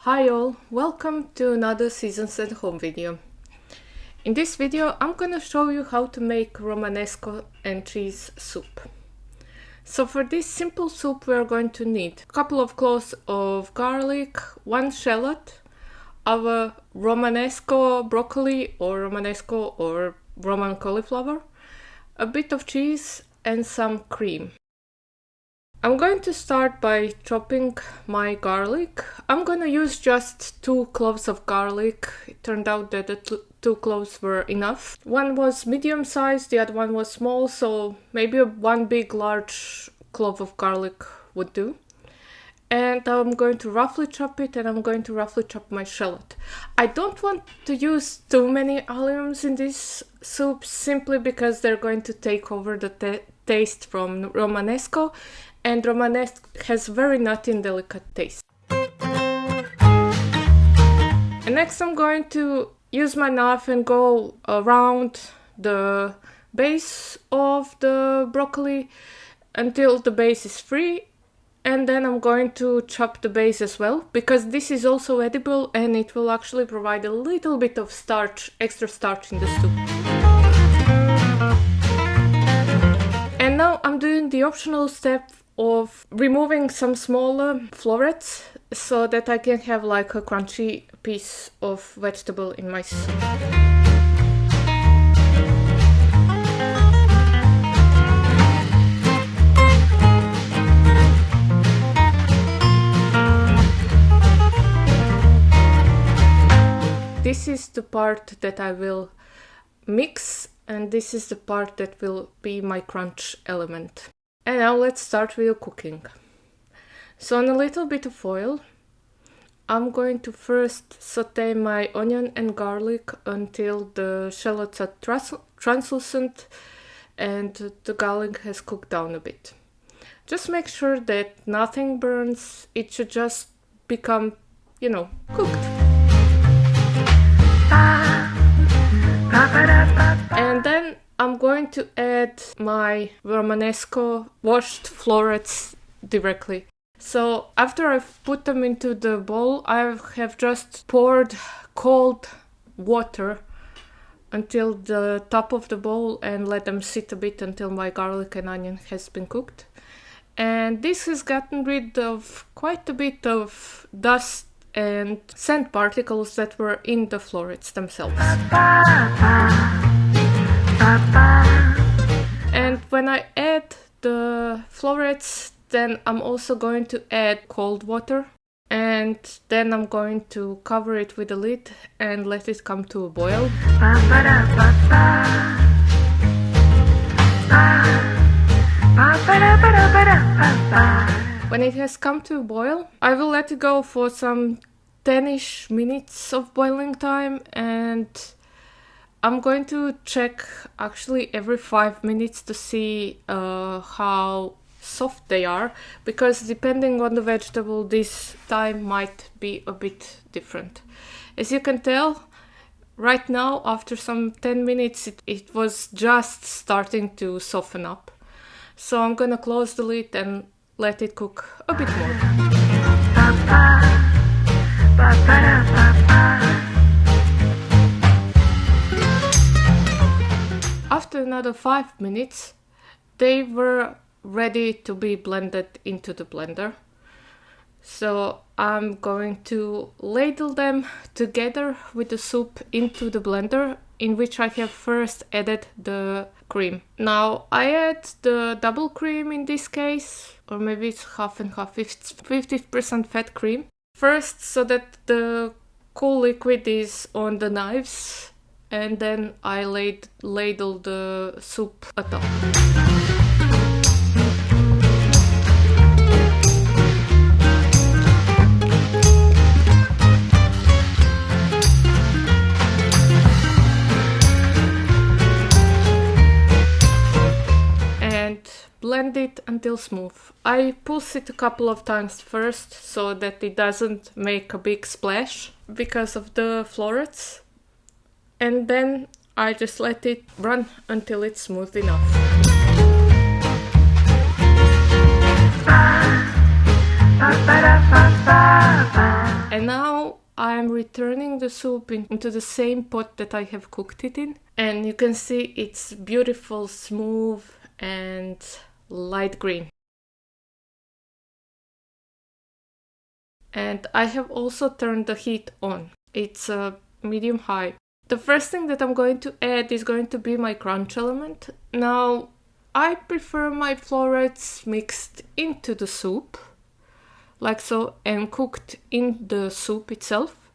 Hi all, welcome to another Seasons at Home video. In this video I'm gonna show you how to make Romanesco and cheese soup. So for this simple soup we are going to need a couple of cloves of garlic, one shallot, our Romanesco broccoli or Romanesco or Roman cauliflower, a bit of cheese and some cream. I'm going to start by chopping my garlic. I'm gonna use just 2 cloves of garlic. It turned out that the 2 cloves were enough. One was medium sized, the other one was small, so maybe one big large clove of garlic would do. And I'm going to roughly chop it, and I'm going to roughly chop my shallot. I don't want to use too many alliums in this soup simply because they're going to take over the taste from Romanesco, and Romanesco has very nutty and delicate taste. And next I'm going to use my knife and go around the base of the broccoli until the base is free, and then I'm going to chop the base as well, because this is also edible and it will actually provide a little bit of starch, extra starch in the soup. And now I'm doing the optional step of removing some smaller florets so that I can have like a crunchy piece of vegetable in my soup. This is the part that I will mix, and this is the part that will be my crunch element. And now let's start with the cooking. So on a little bit of oil, I'm going to first saute my onion and garlic until the shallots are translucent and the garlic has cooked down a bit. Just make sure that nothing burns, it should just become, cooked. And then I'm going to add my Romanesco washed florets directly. So after I've put them into the bowl, I have just poured cold water until the top of the bowl and let them sit a bit until my garlic and onion has been cooked. And this has gotten rid of quite a bit of dust and scent particles that were in the florets themselves. And when I add the florets, then I'm also going to add cold water, and then I'm going to cover it with a lid and let it come to a boil. When it has come to a boil, I will let it go for some 10-ish minutes of boiling time, and I'm going to check actually every 5 minutes to see how soft they are, because depending on the vegetable, this time might be a bit different. As you can tell, right now, after some 10 minutes, it was just starting to soften up. So I'm gonna close the lid and let it cook a bit more. After another 5 minutes, they were ready to be blended into the blender. So I'm going to ladle them together with the soup into the blender, in which I have first added the cream. Now I add the double cream in this case, or maybe it's half and half, 50% fat cream. First, so that the cool liquid is on the knives, and then I ladle the soup atop. And blend it until smooth. I pulse it a couple of times first so that it doesn't make a big splash because of the florets. And then I just let it run until it's smooth enough. And now I'm returning the soup into the same pot that I have cooked it in. And you can see it's beautiful, smooth and light green. And I have also turned the heat on. It's medium high. The first thing that I'm going to add is going to be my crunch element. Now, I prefer my florets mixed into the soup, like so, and cooked in the soup itself.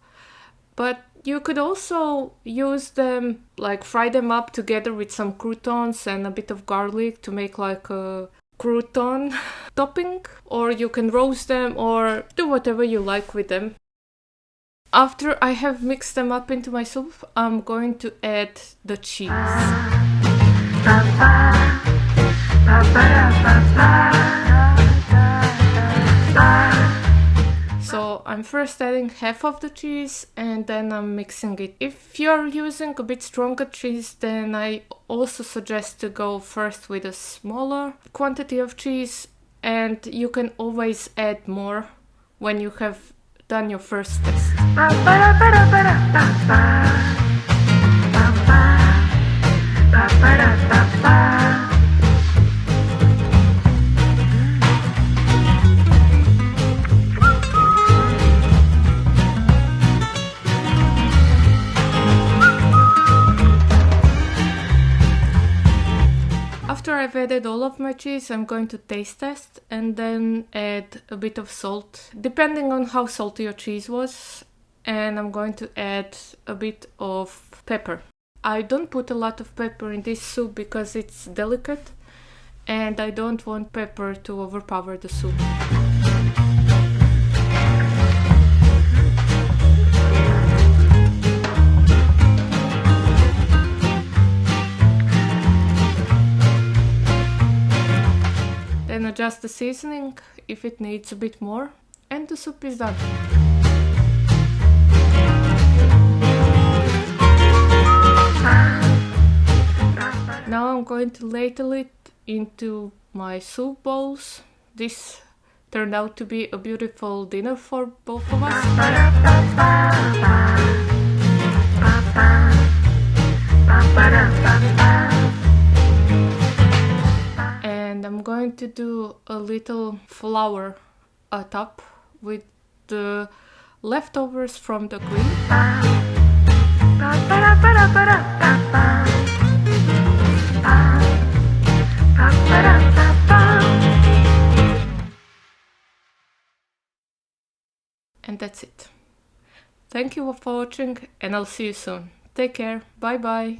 But you could also use them, like fry them up together with some croutons and a bit of garlic to make like a crouton topping. Or you can roast them or do whatever you like with them. After I have mixed them up into my soup, I'm going to add the cheese. So I'm first adding half of the cheese and then I'm mixing it. If you're using a bit stronger cheese, then I also suggest to go first with a smaller quantity of cheese, and you can always add more when you have done your first test. After I've added all of my cheese, I'm going to taste test and then add a bit of salt, depending on how salty your cheese was, and I'm going to add a bit of pepper. I don't put a lot of pepper in this soup because it's delicate and I don't want pepper to overpower the soup. Then adjust the seasoning if it needs a bit more, and the soup is done. Now I'm going to ladle it into my soup bowls. This turned out to be a beautiful dinner for both of us. And I'm going to do a little flour atop with the leftovers from the grill. And that's it. Thank you for watching and I'll see you soon. Take care. Bye bye.